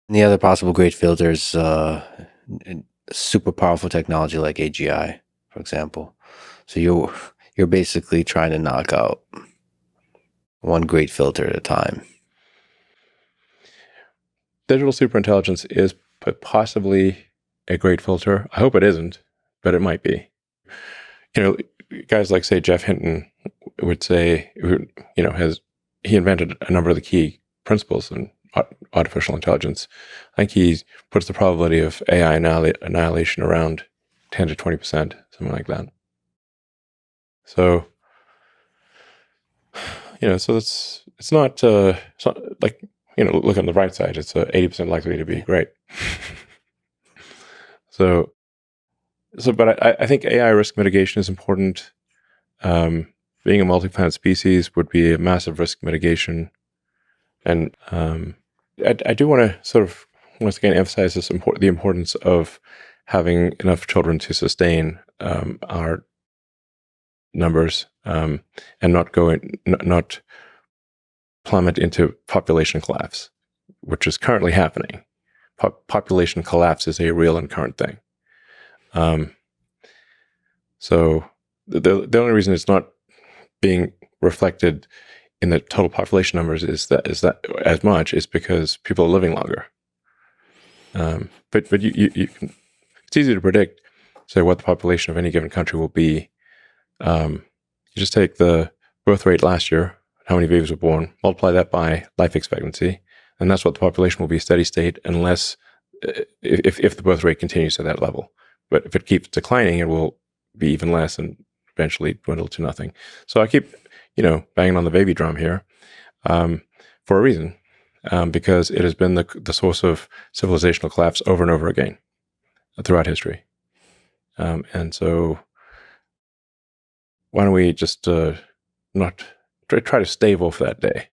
And the other possible great filter is super powerful technology like AGI, for example. So you're basically trying to knock out one great filter at a time. Digital superintelligence is possibly a great filter. I hope it isn't, but it might be. Guys like, say, Jeff Hinton would say, he invented a number of the key principles in artificial intelligence. I think he puts the probability of AI annihilation around 10 to 20%, something like that. So, so it's not like, look on the bright side, it's 80% likely to be great. But I think AI risk mitigation is important. Being a multi-planet species would be a massive risk mitigation. And I do want to sort of, once again, emphasize the importance of having enough children to sustain our numbers and not plummet into population collapse, which is currently happening. Population collapse is a real and current thing. So the only reason it's not being reflected in the total population numbers is that as much is because people are living longer. But you can, it's easy to predict, say, what the population of any given country will be. You just take the birth rate last year, how many babies were born, multiply that by life expectancy, and that's what the population will be steady state, unless if the birth rate continues at that level. But if it keeps declining, it will be even less and eventually dwindle to nothing. So I keep, banging on the baby drum here for a reason, because it has been the source of civilizational collapse over and over again throughout history. And so why don't we just not try to stave off that day?